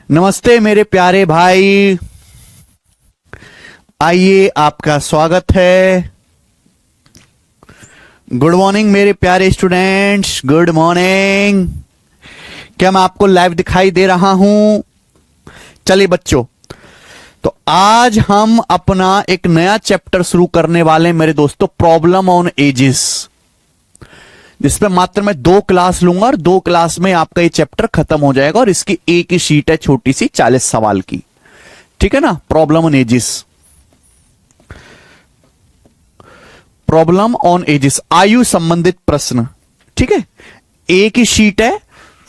नमस्ते मेरे प्यारे भाई, आइए आपका स्वागत है। गुड मॉर्निंग मेरे प्यारे स्टूडेंट्स, गुड मॉर्निंग। क्या मैं आपको लाइव दिखाई दे रहा हूं? चलिए बच्चों, तो आज हम अपना एक नया चैप्टर शुरू करने वाले हैं मेरे दोस्तों, प्रॉब्लम ऑन एजेस, जिसमें मात्र मैं 2 क्लास लूंगा और 2 क्लास में आपका ये चैप्टर खत्म हो जाएगा। और इसकी एक ही शीट है छोटी सी 40 सवाल की, ठीक है ना। Problem on edges, problem on edges, आयु संबंधित प्रश्न, ठीक है। एक ही शीट है,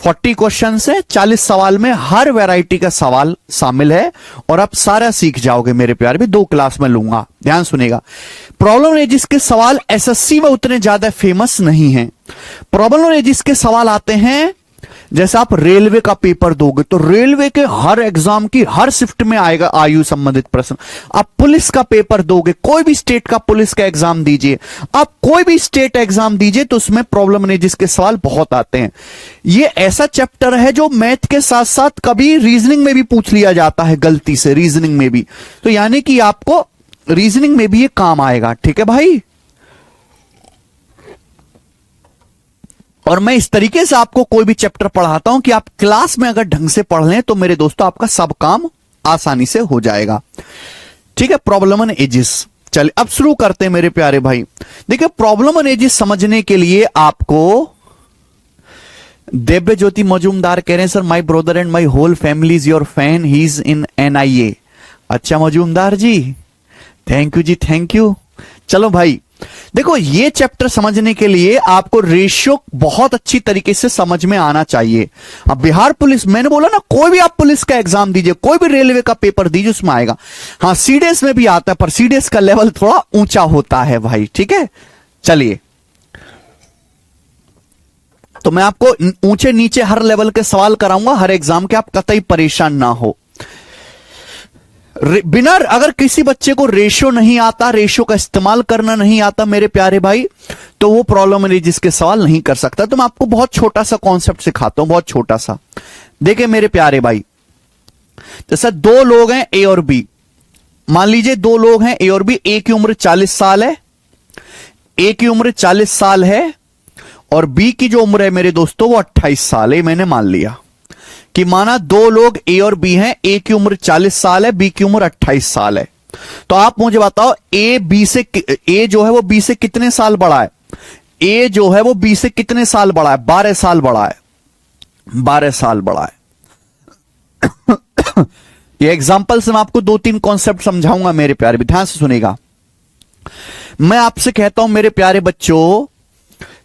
40 क्वेश्चन है, 40 सवाल में हर वैरायटी का सवाल शामिल है और आप सारा सीख जाओगे मेरे प्यारे भी। 2 क्लास में लूंगा, ध्यान सुनेगा। प्रॉब्लम ऑन एजेस के सवाल एसएससी में उतने ज्यादा फेमस नहीं हैं। प्रॉब्लम ऑन एजेस के सवाल आते हैं जैसे आप रेलवे का पेपर दोगे तो रेलवे के हर एग्जाम की हर शिफ्ट में आएगा आयु संबंधित प्रश्न। आप पुलिस का पेपर दोगे, कोई भी स्टेट का पुलिस का एग्जाम दीजिए, आप कोई भी स्टेट एग्जाम दीजिए तो उसमें प्रॉब्लम ऑन एजेस के सवाल बहुत आते हैं। ये ऐसा चैप्टर है जो मैथ के साथ साथ कभी रीजनिंग में भी पूछ लिया जाता है, गलती से रीजनिंग में भी, तो यानी कि आपको रीजनिंग में भी ये काम आएगा, ठीक है भाई। और मैं इस तरीके से आपको कोई भी चैप्टर पढ़ाता हूं कि आप क्लास में अगर ढंग से पढ़ लें तो मेरे दोस्तों आपका सब काम आसानी से हो जाएगा, ठीक है। प्रॉब्लम ऑन एजेस, चलिए अब शुरू करते हैं मेरे प्यारे भाई। देखिए, प्रॉब्लम ऑन एजेस समझने के लिए आपको दिव्य ज्योति मजूमदार कह रहे हैं, sir my brother and my whole family is your fan, he is in NIA. अच्छा Majumdar ji, thank you ji, thank you. चलो भाई, देखो ये चैप्टर समझने के लिए आपको रेशियो बहुत अच्छी तरीके से समझ में आना चाहिए। अब बिहार पुलिस, मैंने बोला ना, कोई भी आप पुलिस का एग्जाम दीजिए, कोई भी रेलवे का पेपर दीजिए, उसमें आएगा। हाँ, सीडीएस में भी आता है, पर सीडीएस का लेवल थोड़ा ऊंचा होता है भाई, ठीक है। चलिए, तो मैं आपको ऊंचे नीचे हर लेवल के सवाल कराऊंगा हर एग्जाम के, आप कतई परेशान ना हो। बिना, अगर किसी बच्चे को रेशियो नहीं आता, रेशियो का इस्तेमाल करना नहीं आता मेरे प्यारे भाई, तो वो प्रॉब्लम ऑन एजेस के सवाल नहीं कर सकता। तो मैं आपको बहुत छोटा सा कॉन्सेप्ट सिखाता हूं, बहुत छोटा सा। देखिए मेरे प्यारे भाई, जैसा 2 लोग हैं ए और बी, मान लीजिए 2 लोग हैं ए और बी, ए की उम्र 40 साल है, ए की उम्र 40 साल है और बी की जो उम्र है मेरे दोस्तों वो 28 साल है। मैंने मान लिया कि माना 2 लोग ए और बी हैं, ए की उम्र 40 साल है, बी की उम्र 28 साल है। तो आप मुझे बताओ ए जो है वो बी से कितने साल बड़ा है? ए जो है वो बी से कितने साल बड़ा है? 12 साल बड़ा है, 12 साल बड़ा है। ये एग्जांपल से मैं आपको 2-3 कॉन्सेप्ट समझाऊंगा मेरे प्यारे, ध्यान से सुनेगा। मैं आपसे कहता हूं मेरे प्यारे बच्चों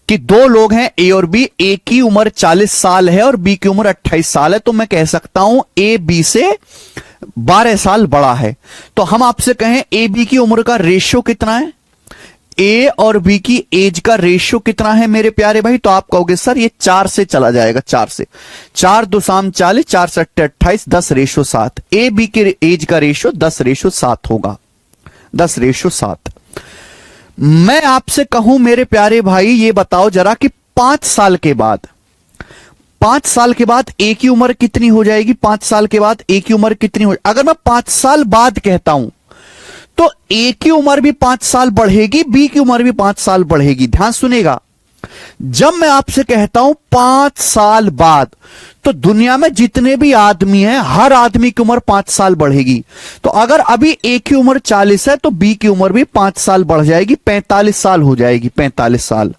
कि 2 लोग हैं ए और बी, ए की उम्र 40 साल है और बी की उम्र 28 साल है, तो मैं कह सकता हूं ए बी से 12 साल बड़ा है। तो हम आपसे कहें ए बी की उम्र का रेशियो कितना है, ए और बी की एज का रेशियो कितना है मेरे प्यारे भाई? तो आप कहोगे सर ये 4 से चला जाएगा, 4 से, 4 2 शाम 40, 4 से 28, 10:7। ए बी के एज का रेशियो 10:7 होगा, 10:7। मैं आपसे कहूं मेरे प्यारे भाई, ये बताओ जरा कि 5 साल के बाद, 5 साल के बाद ए की उम्र कितनी हो जाएगी? 5 साल के बाद ए की उम्र कितनी हो? अगर मैं 5 साल बाद कहता हूं तो ए की उम्र भी 5 साल बढ़ेगी, बी की उम्र भी 5 साल बढ़ेगी। ध्यान सुनेगा, जब मैं आपसे कहता हूं 5 साल बाद, तो दुनिया में जितने भी आदमी हैं हर आदमी की उम्र 5 साल बढ़ेगी। तो अगर अभी ए की उम्र 40 है तो बी की उम्र भी 5 साल बढ़ जाएगी, 45 साल हो जाएगी, 45 साल।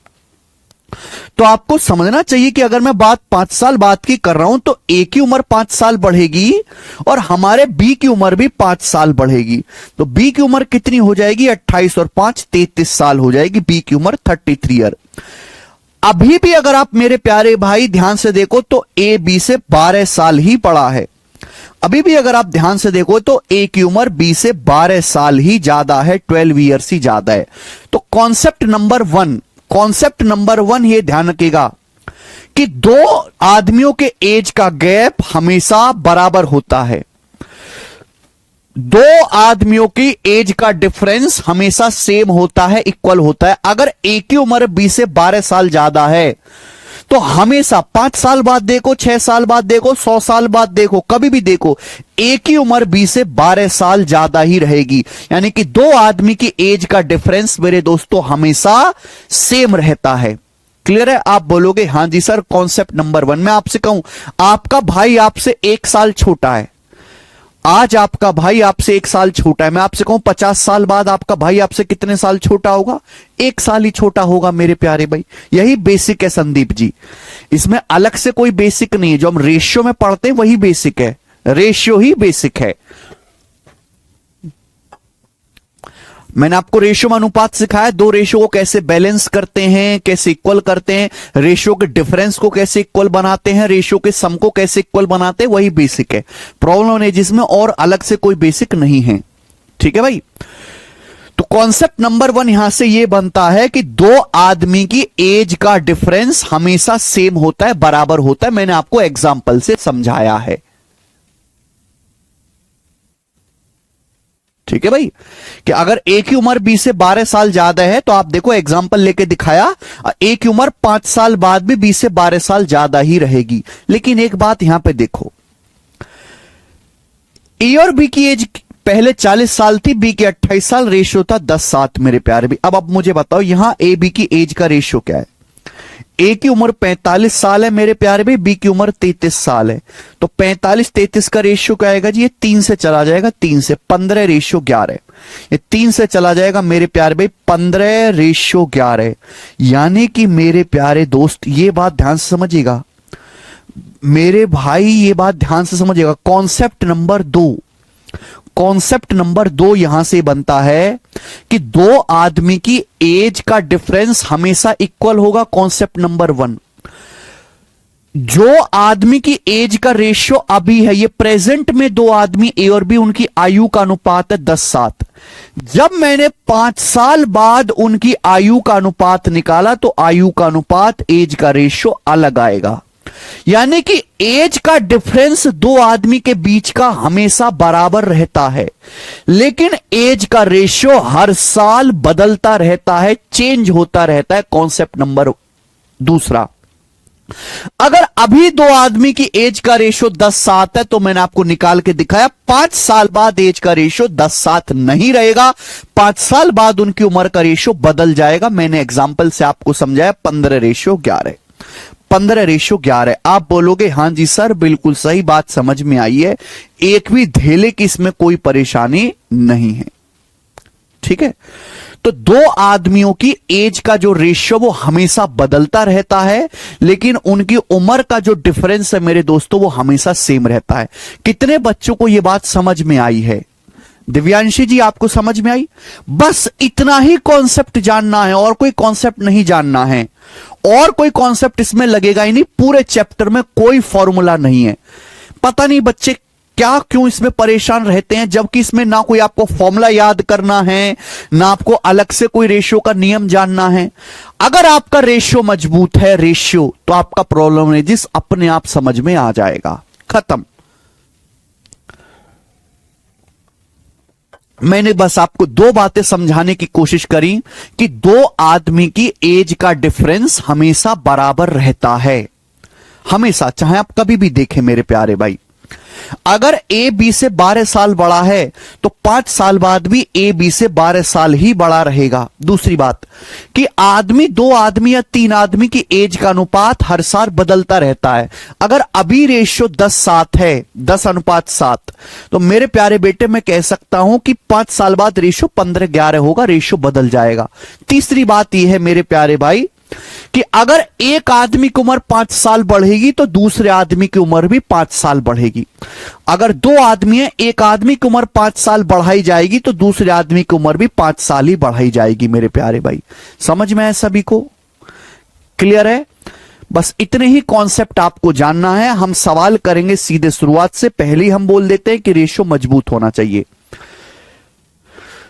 तो आपको समझना चाहिए कि अगर मैं बात 5 साल बाद की कर रहा हूं तो ए की उम्र 5 साल बढ़ेगी और हमारे बी की उम्र भी 5 साल बढ़ेगी। तो बी की उम्र कितनी हो जाएगी? 28 और 5 33 साल हो जाएगी, बी की उम्र 33 ईयर। अभी भी अगर आप मेरे प्यारे भाई ध्यान से देखो तो ए बी से 12 साल ही बड़ा है। अभी भी अगर आप ध्यान से देखो तो ए की उम्र बी से 12 साल ही ज्यादा है, 12 ईयर्स ही ज्यादा है। तो कॉन्सेप्ट नंबर 1 ये ध्यान रखिएगा कि 2 आदमियों के एज का गैप हमेशा बराबर होता है। 2 आदमियों की एज का डिफरेंस हमेशा सेम होता है, इक्वल होता है। अगर ए की उम्र बी से 12 साल ज्यादा है तो हमेशा 5 साल बाद देखो, 6 साल बाद देखो, 100 साल बाद देखो, कभी भी देखो, एक ही उम्र 20 से 12 साल ज्यादा ही रहेगी। यानी कि दो आदमी की एज का डिफरेंस मेरे दोस्तों हमेशा सेम रहता है। क्लियर है? आप बोलोगे हां जी सर, कॉन्सेप्ट नंबर 1। मैं आपसे कहूं, आपका भाई आपसे 1 साल छोटा है, आज आपका भाई आपसे 1 साल छोटा है। मैं आपसे कहूं 50 साल बाद आपका भाई आपसे कितने साल छोटा होगा? 1 साल ही छोटा होगा मेरे प्यारे भाई। यही बेसिक है संदीप जी, इसमें अलग से कोई बेसिक नहीं है। जो हम रेशियो में पढ़ते हैं वही बेसिक है, रेशियो ही बेसिक है। मैंने आपको रेशियो में अनुपात सिखाया, दो रेशियो को कैसे बैलेंस करते हैं, कैसे इक्वल करते हैं, रेशियो के डिफरेंस को कैसे इक्वल बनाते हैं, रेशियो के सम को कैसे इक्वल बनाते हैं, वही बेसिक है। प्रॉब्लम है जिसमें और अलग से कोई बेसिक नहीं है। ठीक है भाई? तो कॉन्सेप्ट नंबर 1 यहां से यह बनता है कि दो आदमी की एज का डिफरेंस हमेशा सेम होता है, बराबर होता है। मैंने आपको एग्जाम्पल से समझाया है। ठीक है भाई? कि अगर एक ही उम्र 20 से 12 साल ज्यादा है तो आप देखो एग्जाम्पल लेके दिखाया, एक ही उम्र 5 साल बाद भी 20 से 12 साल ज्यादा ही रहेगी। लेकिन एक बात यहां पे देखो, ए और बी की एज पहले 40 साल थी, बी की 28 साल, रेशियो था 10-7 मेरे प्यारे भी। अब मुझे बताओ यहां ए बी की एज का रेशियो क्या है? ए की उम्र 45 साल है मेरे प्यारे भाई, बी की उम्र 33 साल है। तो 45-33 का रेशियो क्या आएगा जी? ये 3 से चला जाएगा, 3 से 15 रेशियो 11। ये 3 से चला जाएगा मेरे प्यारे भाई, 15 रेशियो 11। यानी कि मेरे प्यारे दोस्त ये बात ध्यान से समझिएगा मेरे भाई, ये बात ध्यान से समझिएगा। कॉन्सेप्ट नंबर 2 यहां से बनता है कि दो आदमी की एज का डिफरेंस हमेशा इक्वल होगा। कॉन्सेप्ट नंबर 1, जो आदमी की एज का रेशियो अभी है, ये प्रेजेंट में दो आदमी ए और बी, उनकी आयु का अनुपात है 10-7। जब मैंने 5 साल बाद उनकी आयु का अनुपात निकाला तो आयु का अनुपात एज का रेशियो अलग आएगा। यानी कि एज का डिफरेंस दो आदमी के बीच का हमेशा बराबर रहता है, लेकिन एज का रेशियो हर साल बदलता रहता है, चेंज होता रहता है। कॉन्सेप्ट नंबर 2, अगर अभी दो आदमी की एज का रेशियो 10-7 है तो मैंने आपको निकाल के दिखाया, 5 साल बाद एज का रेशियो 10-7 नहीं रहेगा, 5 साल बाद उनकी उम्र का रेशियो बदल जाएगा। मैंने एग्जाम्पल से आपको समझाया 15 रेशियो 11। 15 रेशियो 11। आप बोलोगे हां जी सर, बिल्कुल सही बात समझ में आई है, एक भी धेले की इसमें कोई परेशानी नहीं है। ठीक है? तो दो आदमियों की एज का जो रेशियो वो हमेशा बदलता रहता है, लेकिन उनकी उम्र का जो डिफरेंस है मेरे दोस्तों वो हमेशा सेम रहता है। कितने बच्चों को यह बात समझ में आई है? दिव्यांशी जी, आपको समझ में आई? बस इतना ही कॉन्सेप्ट जानना है, और कोई कॉन्सेप्ट नहीं जानना है, और कोई कॉन्सेप्ट इसमें लगेगा ही नहीं। पूरे चैप्टर में कोई फॉर्मूला नहीं है। पता नहीं बच्चे क्या क्यों इसमें परेशान रहते हैं, जबकि इसमें ना कोई आपको फॉर्मूला याद करना है, ना आपको अलग से कोई रेशियो का नियम जानना है। अगर आपका रेशियो मजबूत है, रेशियो, तो आपका प्रॉब्लम नहीं जिस अपने आप समझ में आ जाएगा। खत्म। मैंने बस आपको दो बातें समझाने की कोशिश करी कि दो आदमी की एज का डिफरेंस हमेशा बराबर रहता है, हमेशा, चाहे आप कभी भी देखें मेरे प्यारे भाई। अगर ए बी से 12 साल बड़ा है तो 5 साल बाद भी ए बी से 12 साल ही बड़ा रहेगा। दूसरी बात कि दो आदमी या 3 आदमी की एज का अनुपात हर साल बदलता रहता है। अगर अभी रेशियो 10-7 है, 10:7, तो मेरे प्यारे बेटे मैं कह सकता हूं कि 5 साल बाद रेशियो 15-11 होगा, रेशियो बदल जाएगा। तीसरी बात यह है मेरे प्यारे भाई कि अगर एक आदमी की उम्र 5 साल बढ़ेगी तो दूसरे आदमी की उम्र भी 5 साल बढ़ेगी। अगर दो आदमी है, एक आदमी की उम्र 5 साल बढ़ाई जाएगी तो दूसरे आदमी की उम्र भी 5 साल ही बढ़ाई जाएगी मेरे प्यारे भाई। समझ में है सभी को? क्लियर है? बस इतने ही कॉन्सेप्ट आपको जानना है। हम सवाल करेंगे सीधे, शुरुआत से पहले ही हम बोल देते हैं कि रेशियो मजबूत होना चाहिए।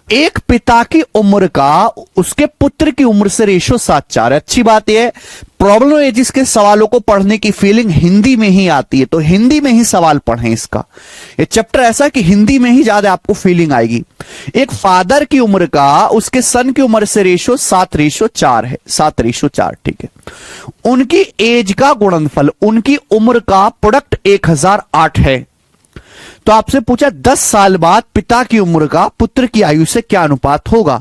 एक पिता की उम्र का उसके पुत्र की उम्र से रेशो 7:4 है। अच्छी बात यह है, प्रॉब्लम एजिस के सवालों को पढ़ने की फीलिंग हिंदी में ही आती है, तो हिंदी में ही सवाल पढ़ें इसका। ये चैप्टर ऐसा कि हिंदी में ही ज्यादा आपको फीलिंग आएगी। एक फादर की उम्र का उसके सन की उम्र से रेशो 7:4 है, 7:4, ठीक है। उनकी एज का गुणनफल, उनकी उम्र का प्रोडक्ट 1008 है। तो आपसे पूछा 10 साल बाद पिता की उम्र का पुत्र की आयु से क्या अनुपात होगा।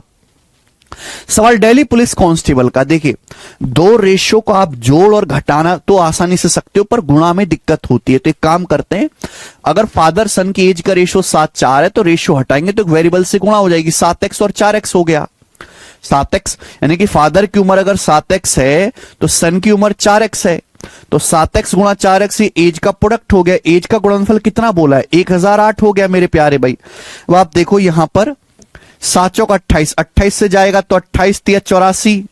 सवाल दिल्ली पुलिस कांस्टेबल का। देखिए, दो रेशो को आप जोड़ और घटाना तो आसानी से सकते हो, पर गुणा में दिक्कत होती है। तो एक काम करते हैं, अगर फादर सन की एज का रेशो 7:4 है तो रेशो हटाएंगे तो वेरिएबल से गुणा हो जाएगी, 7x और 4x हो गया। 7x यानी कि फादर की उम्र अगर 7x है तो सन की उम्र 4x है, तो 7x गुणा 4x एज का प्रोडक्ट हो गया। एज का गुणनफल कितना बोला है, 1008 हो गया मेरे प्यारे भाई। अब आप देखो यहां पर 7 चौक 28, 28 से जाएगा तो 28 3 84,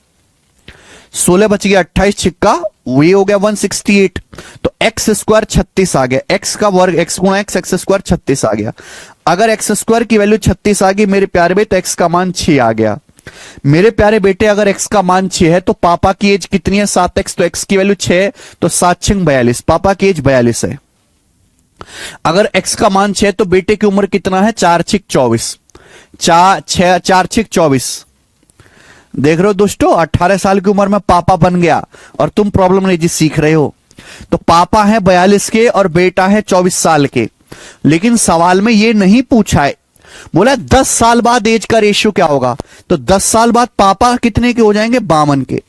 16 बच गया, 28 छिक्का ये हो गया 168। तो एक्स स्क्वायर 36 आ गया, एक्स का वर्ग एक्स गुणा एक्स, एक्स स्क्वायर 36 आ गया। अगर एक्स स्क्वायर की वैल्यू 36 आ गई मेरे प्यारे भाई तो एक्स का मान 6 आ गया। मेरे प्यारे बेटे, अगर x का मान 6 है तो पापा की एज कितनी है, 7x, तो x की वैल्यू 6 तो 7 6 42, पापा की एज 42 है। अगर x का मान 6 तो बेटे की उम्र कितना है, 4 6 24, 4 6 24। देख रहे हो दोस्तों, 18 साल की उम्र में पापा बन गया और तुम प्रॉब्लम नहीं जी सीख रहे हो। तो पापा है 42 के और बेटा है 24 साल के, लेकिन सवाल में यह नहीं पूछा है, बोला 10 साल बाद एज का रेशियो क्या होगा। तो 10 साल बाद पापा कितने के हो जाएंगे, 52 के,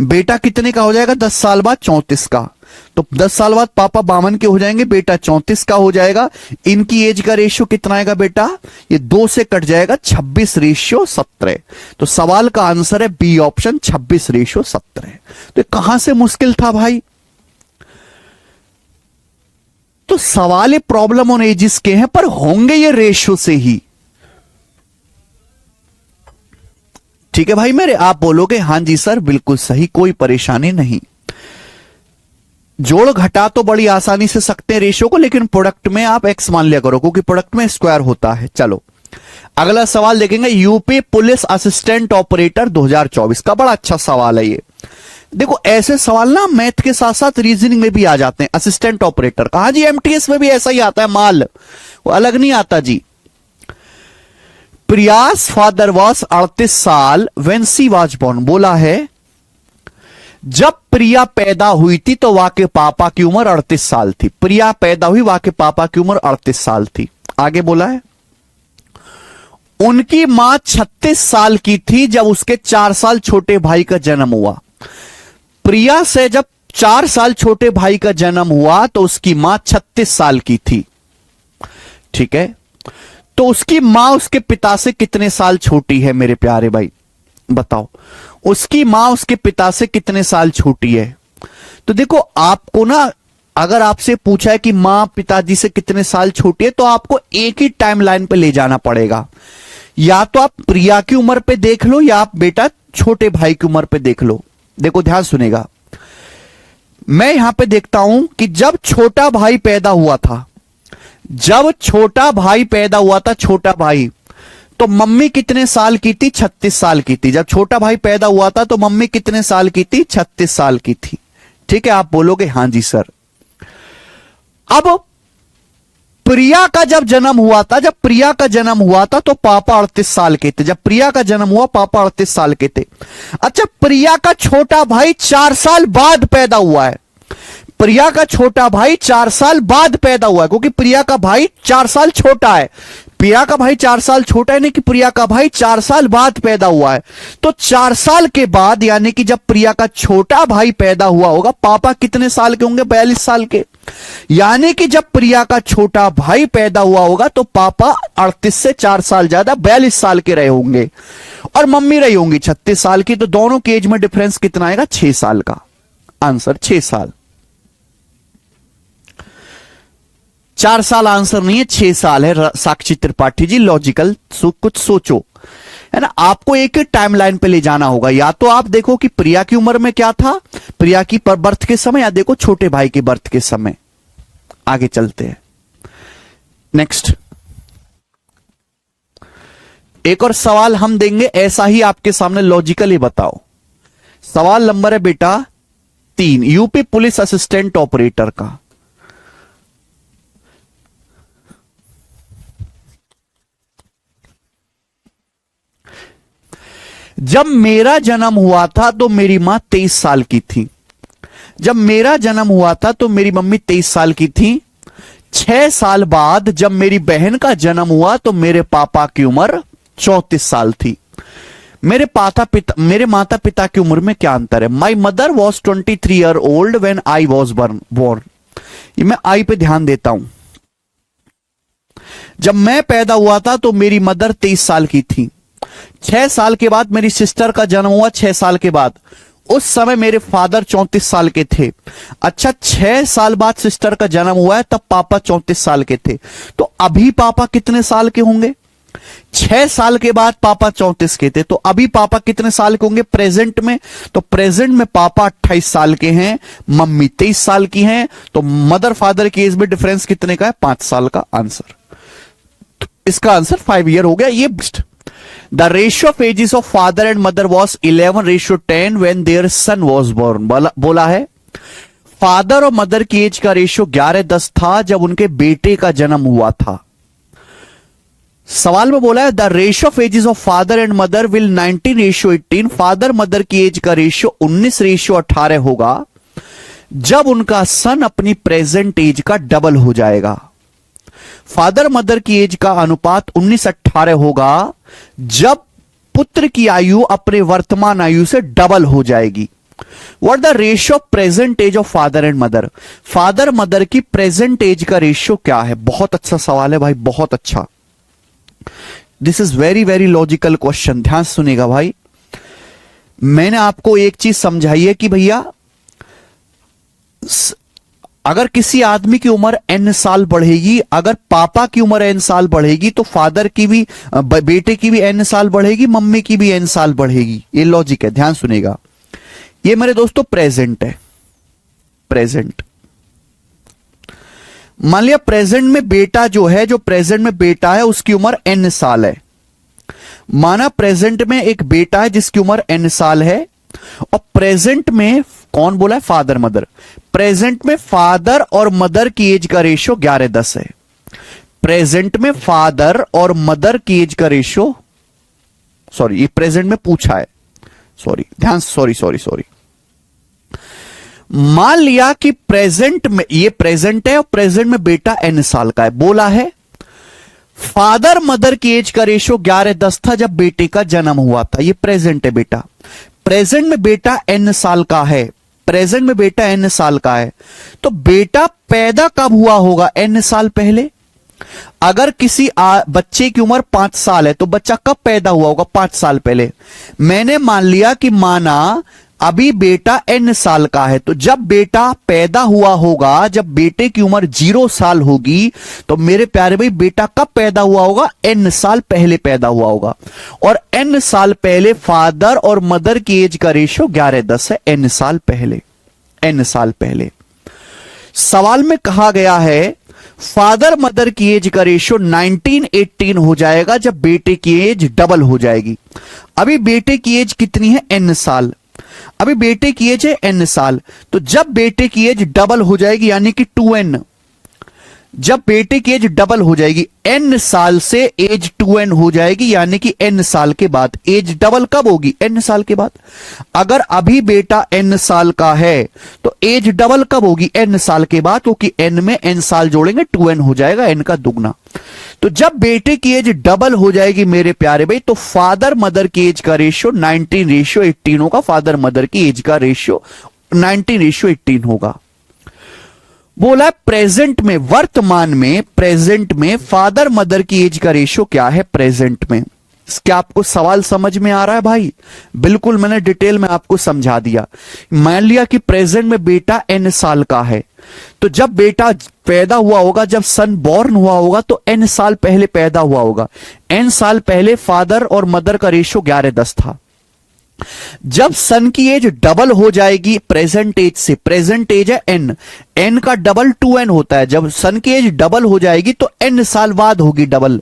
बेटा कितने का हो जाएगा 10 साल बाद 34 का। तो 10 साल बाद पापा 52 के हो जाएंगे, बेटा 34 का हो जाएगा। इनकी एज का रेशियो कितना आएगा बेटा, ये 2 से कट जाएगा, 26:17। तो सवाल का आंसर है बी ऑप्शन, 26:17। तो कहां से मुश्किल था भाई। तो सवाल प्रॉब्लम ऑन एजिस के हैं, पर होंगे ये रेशियो से ही। ठीक है भाई मेरे, आप बोलोगे हां जी सर बिल्कुल सही, कोई परेशानी नहीं। जोड़ घटा तो बड़ी आसानी से सकते हैं रेशियो को, लेकिन प्रोडक्ट में आप एक्स मान लिया करो क्योंकि प्रोडक्ट में स्क्वायर होता है। चलो अगला सवाल देखेंगे, यूपी पुलिस असिस्टेंट ऑपरेटर 2024 का। बड़ा अच्छा सवाल है ये। देखो ऐसे सवाल ना मैथ के साथ साथ रीजनिंग में भी आ जाते हैं। असिस्टेंट ऑपरेटर का, हाँ जी एमटीएस में भी ऐसा ही आता है माल, वो अलग नहीं आता जी। प्रियास फादर वॉज 38 साल व्हेन शी वाज बोर्न। बोला है जब प्रिया पैदा हुई थी तो वहां के पापा की उम्र 38 साल थी। प्रिया पैदा हुई, वहां के पापा की उम्र 38 साल थी। आगे बोला है उनकी मां 36 साल की थी जब उसके 4 साल छोटे भाई का जन्म हुआ। प्रिया से जब 4 साल छोटे भाई का जन्म हुआ तो उसकी मां 36 साल की थी। ठीक है, तो उसकी मां उसके पिता से कितने साल छोटी है मेरे प्यारे भाई, बताओ। उसकी मां उसके पिता से कितने साल छोटी है। तो देखो आपको ना, अगर आपसे पूछा है कि मां पिताजी से कितने साल छोटी है तो आपको एक ही टाइमलाइन पे ले जाना पड़ेगा। या तो आप प्रिया की उम्र पे देख लो या आप बेटा छोटे भाई की उम्र पे देख लो। देखो ध्यान सुनेगा, मैं यहां पे देखता हूं कि जब छोटा भाई पैदा हुआ था, जब छोटा भाई पैदा हुआ था, छोटा भाई, तो मम्मी कितने साल की थी, 36 साल की थी। जब छोटा भाई पैदा हुआ था तो मम्मी कितने साल की थी, 36 साल की थी। ठीक है, आप बोलोगे हां जी सर। अब प्रिया का जब जन्म हुआ था, जब प्रिया का जन्म हुआ था तो पापा 38 साल के थे। जब प्रिया का जन्म हुआ पापा 38 साल के थे। अच्छा, प्रिया का छोटा भाई 4 साल बाद पैदा हुआ है। प्रिया का छोटा भाई 4 साल बाद पैदा हुआ है, क्योंकि प्रिया का भाई 4 साल छोटा है। प्रिया का भाई 4 साल छोटा है, नहीं कि प्रिया का भाई 4 साल बाद पैदा हुआ है। तो 4 साल के बाद, यानी कि जब प्रिया का छोटा भाई पैदा हुआ होगा, पापा कितने साल के होंगे, 42 साल के। यानी कि जब प्रिया का छोटा भाई पैदा हुआ होगा तो पापा 38 से 4 साल ज्यादा 42 साल के रहे होंगे और मम्मी रही होंगी 36 साल की। तो दोनों के एज में डिफरेंस कितना आएगा, 6 साल का। आंसर 6 साल। 4 साल आंसर नहीं है, 6 साल है। साक्षी त्रिपाठी जी लॉजिकल कुछ सोचो, है ना। आपको एक टाइमलाइन पे ले जाना होगा। या तो आप देखो कि प्रिया की उम्र में क्या था, प्रिया की बर्थ के समय, या देखो छोटे भाई के बर्थ के समय। आगे चलते हैं नेक्स्ट। एक और सवाल हम देंगे, ऐसा ही आपके सामने लॉजिकली बताओ। सवाल नंबर है बेटा 3, यूपी पुलिस असिस्टेंट ऑपरेटर का। जब मेरा जन्म हुआ था तो मेरी मां 23 साल की थी। जब मेरा जन्म हुआ था तो मेरी मम्मी 23 साल की थी। 6 साल बाद जब मेरी बहन का जन्म हुआ तो मेरे पापा की उम्र 34 साल थी। मेरे माता पिता की उम्र में क्या अंतर है? My mother was 23 year old when I was born. ये मैं आई पे ध्यान देता हूं। जब मैं पैदा हुआ था तो मेरी मदर 23 साल की थी। 6 साल के बाद मेरी सिस्टर का जन्म हुआ। 6 साल के बाद, उस समय मेरे फादर 34 साल के थे। अच्छा, 6 साल बाद सिस्टर का जन्म हुआ है, तब पापा 34 साल के थे। तो अभी पापा कितने साल के होंगे? 6 साल के बाद पापा 34 के थे, तो अभी पापा कितने साल के होंगे प्रेजेंट में? तो प्रेजेंट में पापा 28 साल के हैं, मम्मी 23 साल की हैं। तो मदर फादर की एज में डिफरेंस कितने का है? 5 साल का आंसर। तो इसका आंसर 5 ईयर हो गया। ये the ratio of ages of father and mother was 11:10 when their son was born. बोला है फादर और मदर की एज का रेशियो 11:10 था जब उनके बेटे का जन्म हुआ था। सवाल में बोला है the ratio of ages of father and mother will 19:18। Father mother की एज का रेशियो 19:18 होगा जब उनका सन अपनी प्रेजेंट एज का डबल हो जाएगा। फादर मदर की एज का अनुपात 19:18 होगा जब पुत्र की आयु अपने वर्तमान आयु से डबल हो जाएगी। What the ratio of present age of father and mother? Father mother की प्रेजेंट एज का रेशियो क्या है? बहुत अच्छा सवाल है भाई, बहुत अच्छा। This is very very logical question. ध्यान सुनिएगा भाई, मैंने आपको एक चीज समझाई है कि भैया अगर किसी आदमी की उम्र n साल बढ़ेगी, अगर पापा की उम्र n साल बढ़ेगी तो फादर की भी, बेटे की भी n साल बढ़ेगी, मम्मी की भी n साल बढ़ेगी। ये लॉजिक है, ध्यान सुनेगा। ये मेरे दोस्तों प्रेजेंट है, प्रेजेंट। मान लिया प्रेजेंट में बेटा जो है, जो प्रेजेंट में बेटा है उसकी उम्र n साल है। माना प्रेजेंट में एक बेटा है जिसकी उम्र n साल है, और प्रेजेंट में कौन बोला है? Father mother. प्रेजेंट में फादर और मदर की एज का रेशियो 11:10 है। प्रेजेंट में फादर और मदर की एज का रेशियो, सॉरी ये प्रेजेंट में पूछा है, सॉरी ध्यान, सॉरी। मान लिया कि प्रेजेंट में, ये प्रेजेंट है और प्रेजेंट में बेटा n साल का है। बोला है फादर मदर की एज का रेशियो 11:10 था जब बेटे का जन्म हुआ था। ये प्रेजेंट है बेटा। प्रेजेंट में बेटा n साल का है, प्रेजेंट में बेटा n साल का है, तो बेटा पैदा कब हुआ होगा? n साल पहले। अगर किसी बच्चे की उम्र 5 साल है तो बच्चा कब पैदा हुआ होगा? 5 साल पहले। मैंने मान लिया कि माना अभी बेटा n साल का है, तो जब बेटा पैदा हुआ होगा, जब बेटे की उम्र 0 साल होगी, तो मेरे प्यारे भाई बेटा कब पैदा हुआ होगा? n साल पहले पैदा हुआ होगा। और n साल पहले फादर और मदर की एज का रेशियो 11:10 है। n साल पहले, n साल पहले। सवाल में कहा गया है फादर मदर की एज का रेशियो 19:18 हो जाएगा जब बेटे की एज डबल हो जाएगी। अभी बेटे की एज कितनी है? n साल। अभी बेटे की एज है n साल, तो जब बेटे की एज डबल हो जाएगी यानी कि 2n, जब बेटे की एज डबल हो जाएगी, n साल से एज 2n हो जाएगी, यानी कि n साल के बाद। एज डबल कब होगी? n साल के बाद। अगर अभी बेटा n साल का है तो एज डबल कब होगी? n साल के बाद, क्योंकि n में n साल जोड़ेंगे 2n हो जाएगा, n का दुगना। तो जब बेटे की एज डबल हो जाएगी मेरे प्यारे भाई, तो फादर मदर की एज का रेशियो 19:18 होगा। फादर मदर की एज का रेशियो 19:18 होगा। बोला प्रेजेंट में, वर्तमान में, प्रेजेंट में फादर मदर की एज का रेशियो क्या है प्रेजेंट में? क्या आपको सवाल समझ में आ रहा है भाई? बिल्कुल, मैंने डिटेल में आपको समझा दिया। मान लिया कि प्रेजेंट में बेटा n साल का है, तो जब बेटा पैदा हुआ होगा, जब सन बॉर्न हुआ होगा, तो n साल पहले पैदा हुआ होगा। n साल पहले फादर और मदर का रेशियो 11:10 था। जब सन की एज डबल हो जाएगी प्रेजेंट एज से, प्रेजेंट एज है n का डबल 2n होता है, जब सन की एज डबल हो जाएगी तो n साल बाद होगी डबल,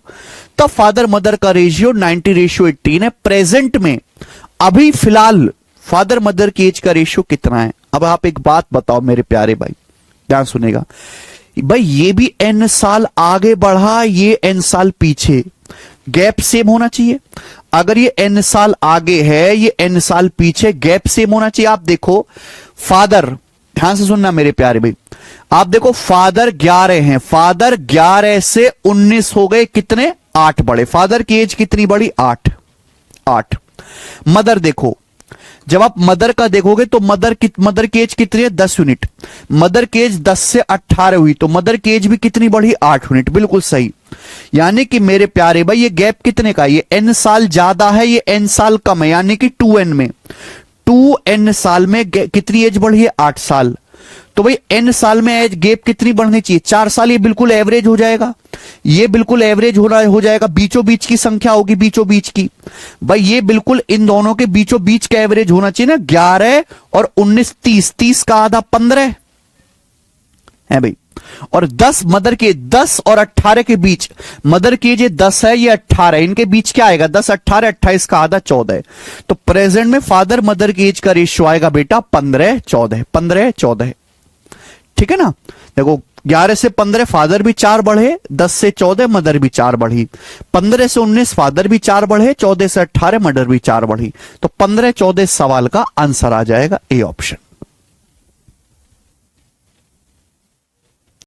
तब फादर मदर का रेशियो 90:18 है। प्रेजेंट में अभी फिलहाल फादर मदर की एज का रेशियो कितना है? अब आप एक बात बताओ मेरे प्यारे भाई, ध्यान सुनेगा भाई, ये भी n साल आगे बढ़ा, ये n साल पीछे, गैप सेम होना चाहिए। अगर ये n साल आगे है, ये n साल पीछे, गैप सेम होना चाहिए। आप देखो फादर, ध्यान से सुनना मेरे प्यारे भाई, आप देखो फादर 11 हैं, फादर 11 से 19 हो गए, कितने? 8 बढ़े। फादर की एज कितनी बढ़ी? 8। मदर देखो, जब आप मदर का देखोगे तो मदर की एज कितनी है? 10 यूनिट। मदर की एज 10 से 18 हुई तो मदर की एज भी कितनी बढ़ी? 8 यूनिट। बिल्कुल सही। यानी कि मेरे प्यारे भाई ये गैप कितने का? ये n साल ज्यादा है, ये n साल कम है, यानी कि 2n में 2n साल में कितनी एज बढ़ी है? 8 साल। तो भाई n साल में एज गैप कितनी बढ़नी चाहिए? 4 साल। ये बिल्कुल एवरेज हो जाएगा, ये बिल्कुल एवरेज हो जाएगा, बीचों बीच की संख्या होगी, बीचों बीच की। भाई ये बिल्कुल इन दोनों के बीचों बीच का एवरेज होना चाहिए ना। 11 और 19 30 का आधा 15 है भाई। और 10 मदर के 10 और 18 के बीच, मदर की ये 10 है, ये 18, इनके बीच क्या आएगा? 10 18 28 का आधा 14। तो प्रेजेंट में फादर मदर की एज का रेशियो आएगा बेटा 15:14, 15:14। ठीक है ना? देखो 11 से 15 फादर भी 4 बढ़े, 10 से 14 मदर भी 4 बढ़ी, 15 से 19 फादर भी 4 बढ़े, 14 से 18 मदर भी 4 बढ़ी। तो 15:14 सवाल का आंसर आ जाएगा ए ऑप्शन।